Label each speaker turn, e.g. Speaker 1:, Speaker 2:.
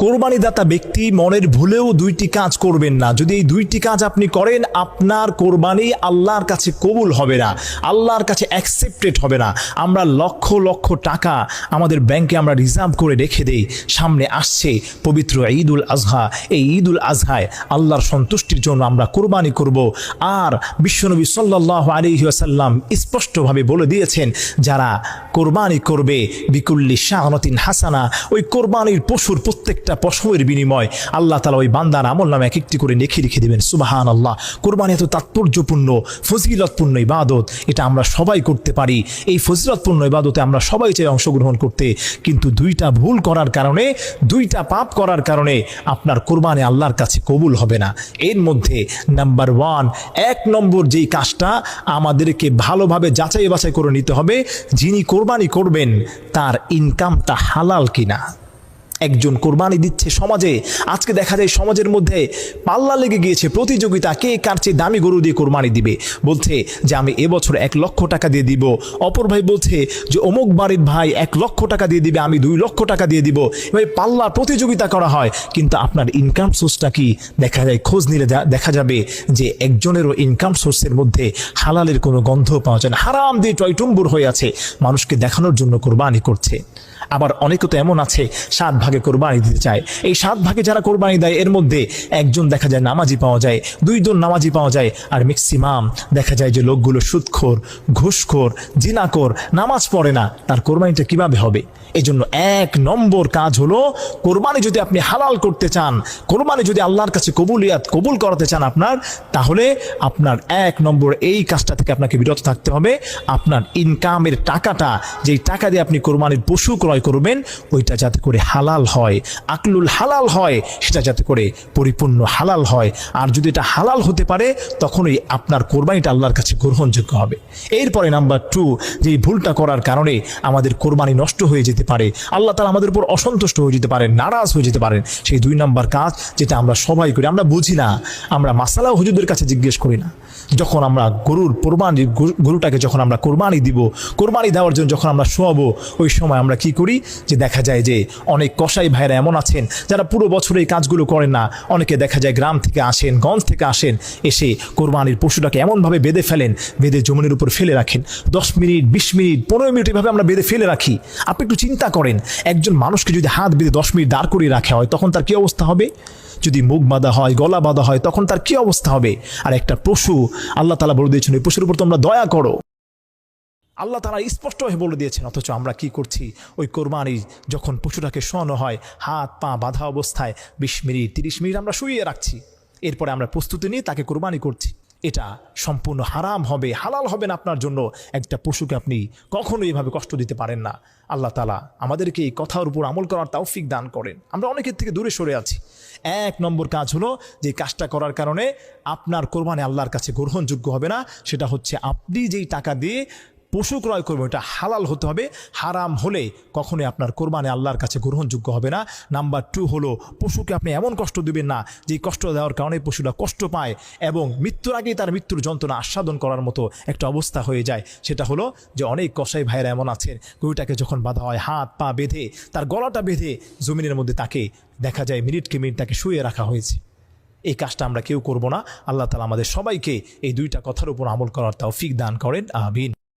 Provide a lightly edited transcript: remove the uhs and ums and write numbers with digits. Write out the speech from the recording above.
Speaker 1: কোরবানিদাতা ব্যক্তি মনের ভুলেও দুইটি কাজ করবেন না। যদি এই দুইটি কাজ আপনি করেন, আপনার কোরবানি আল্লাহর কাছে কবুল হবে না, আল্লাহর কাছে অ্যাকসেপ্টেড হবে না। আমরা লক্ষ লক্ষ টাকা আমাদের ব্যাংকে আমরা রিজার্ভ করে রেখে দেই, সামনে আসছে পবিত্র ঈদুল আজহা। এই ঈদুল আজহায় আল্লাহর সন্তুষ্টির জন্য আমরা কোরবানি করব। আর বিশ্বনবী সাল্লাল্লাহু আলাইহি ওয়াসাল্লাম স্পষ্টভাবে বলে দিয়েছেন, যারা কোরবানি করবে বিকুল্লি শাআনাতিন হাসানা, ওই কোরবানির পশুর প্রত্যেকটা পশুর বিনিময় আল্লাহ তাআলা ওই বান্দার আমল নামে এক একটি করে লিখে দেবেন। সুবহানাল্লাহ। কোরবানি এত তাৎপর্যপূর্ণ ফজিলতপূর্ণ ইবাদত, এটা আমরা সবাই করতে পারি। এই ফজিলতপূর্ণ ইবাদতে আমরা সবাই চাই অংশগ্রহণ করতে, কিন্তু দুইটা ভুল করার কারণে, দুইটা পাপ করার কারণে আপনার কোরবানি আল্লাহর কাছে কবুল হবে না। এর মধ্যে নাম্বার 1, 1 নম্বর যেই কাজটা আমাদেরকে ভালোভাবে যাচাই বাছাই করে নিতে হবে, যিনি কোরবানি করবেন তার ইনকামটা হালাল কিনা। একজন কোরবানি দিচ্ছে সমাজে, আজকে দেখা যায় সমাজের মধ্যে পাল্লা লেগে গিয়েছে, প্রতিযোগিতা, কে কার চেয়ে দামি গরু দিয়ে কোরবানি দিবে। বলছে যে আমি এবছর 1 লক্ষ টাকা দিয়ে দিব, অপর ভাই বলছে যে অমুক বাড়ির ভাই 1 লক্ষ টাকা দিয়ে দিবে, আমি 2 লক্ষ টাকা দিয়ে দিব। এভাবে পাল্লা প্রতিযোগিতা করা হয়, কিন্তু আপনার ইনকাম সোর্সটা কি দেখা যায়, খোঁজ নিলে দেখা যাবে যে একজনেরও ইনকাম সোর্সের মধ্যে হালালের কোনো গন্ধ পাওয়া যায় না, হারাম দিয়ে টয়টুম্বুর হয়ে আছে, মানুষকে দেখানোর জন্য কোরবানি করছে। আবার অনেকে তো এমন আছে 7 ভাগে কোরবানি দিতে চায়। এই 7 ভাগে যারা কোরবানি দেয় এর মধ্যে একজন দেখা যায় নামাজি পাওয়া যায়, 2 জন নামাজি পাওয়া যায়, আর ম্যাক্সিমাম দেখা যায় যে লোকগুলো সুদখোর, ঘুষখোর, জিনাখোর, নামাজ পড়ে না। তার কোরবানিটা কিভাবে হবে? এই জন্য 1 নম্বর কাজ হলো, কোরবানি যদি আপনি হালাল করতে চান, কোরবানি যদি আল্লাহর কাছে কবুল করাতে চান আপনার, তাহলে আপনার 1 নম্বর এই কাজটা থেকে আপনাকে বিরত থাকতে হবে। আপনার ইনকামের টাকাটা, যেই টাকা দিয়ে আপনি কোরবানির পশু ক্রয় করবেন, ওইটা যাতে করে হালাল হয়, আকলুল হালাল হয়, সেটা যাতে করে পরিপূর্ণ হালাল হয়। আর যদি এটা হালাল হতে পারে, তখনই আপনার কোরবানিটা আল্লাহর কাছে গ্রহণযোগ্য হবে। এরপরে নাম্বার 2, যে ভুলটা করার কারণে আমাদের কোরবানি নষ্ট হয়ে যেতে পারে, আল্লাহ তাআলা আমাদের উপর অসন্তুষ্ট হয়ে যেতে পারেন, নারাজ হয়ে যেতে পারেন, সেই 2 নম্বর কাজ যেটা আমরা সবাই করি, আমরা বুঝি না, আমরা মাসালা হুজুরদের কাছে জিজ্ঞেস করি না। যখন আমরা গরুটাকে যখন আমরা কোরবানি দিব, কোরবানি দেওয়ার জন্য যখন আমরা শোয়াবো, ওই সময় আমরা কি করি, যে দেখা যায় যে অনেক কসাই ভাইরা এমন আছেন যারা পুরো বছরে এই কাজগুলো করেন না। অনেকে দেখা যায় গ্রাম থেকে আসেন, গঞ্জ থেকে আসেন, এসে কোরবানির পশুটাকে এমনভাবে বেঁধে ফেলেন, বেঁধে জমিনের উপর ফেলে রাখেন। 10 মিনিট, 20 মিনিট, 15 মিনিট এভাবে আমরা বেঁধে ফেলে রাখি। আপনি একটু চিন্তা করেন, একজন মানুষকে যদি হাত বেঁধে 10 মিনিট দাঁড় করিয়ে রাখা হয়, তখন তার কি অবস্থা হবে? যদি মুখ বাঁধা হয়, গলা বাঁধা হয়, তখন তার কি অবস্থা হবে? আর একটা পশু, আল্লাহ তাআলা বলে দিয়েছেন এই পশুর উপর তোমরা দয়া করো, আল্লাহ তাআলা স্পষ্ট হয়ে বলে দিয়েছেন। অথচ আমরা কি করছি, ওই কোরবানি যখন পশুটাকে শোয়ানো হয়, হাত পা বাঁধা অবস্থায় 20 মিনিট 30 মিনিট আমরা শুইয়ে রাখছি, এরপরে আমরা প্রস্তুতি নিয়ে তাকে কোরবানি করছি। এটা সম্পূর্ণ হারাম হবে, হালাল হবে না আপনার জন্য। একটা পশুকে আপনি কখনোই এভাবে কষ্ট দিতে পারেন না। আল্লাহ তাআলা আমাদেরকে এই কথার উপর আমল করার তৌফিক দান করেন। আমরা অনেকের থেকে দূরে সরে আছি। 1 নম্বর কাজ হলো, যে কাজটা করার কারণে আপনার কোরবানি আল্লাহর কাছে গ্রহণযোগ্য হবে না, সেটা হচ্ছে আপনি যেই টাকা দিয়ে পশু ক্রয় করবেন, ওটা হালাল হতে হবে। হারাম হলে কখনোই আপনার কোরবানি আল্লাহর কাছে গ্রহণযোগ্য হবে না। নাম্বার 2 হলো, পশুকে আপনি এমন কষ্ট দিবেন না যে কষ্ট দেওয়ার কারণে পশুটা কষ্ট পায় এবং মৃত্যুর আগেই তার মৃত্যুর যন্ত্রণা আস্বাদন করার মতো একটা অবস্থা হয়ে যায়। সেটা হলো যে অনেক কসাই ভাইরা এমন আছেন, গরুটাকে যখন বাঁধা হয়, হাত পা বেঁধে, তার গলাটা বেঁধে জমিনের মধ্যে তাকে দেখা যায় মিনিটকে মিনিট তাকে শুয়ে রাখা হয়েছে। এই কাজটা আমরা কেউ করব না। আল্লাহ তাআলা আমাদের সবাইকে এই 2টা কথার উপর আমল করার তৌফিক দান করেন। আমিন।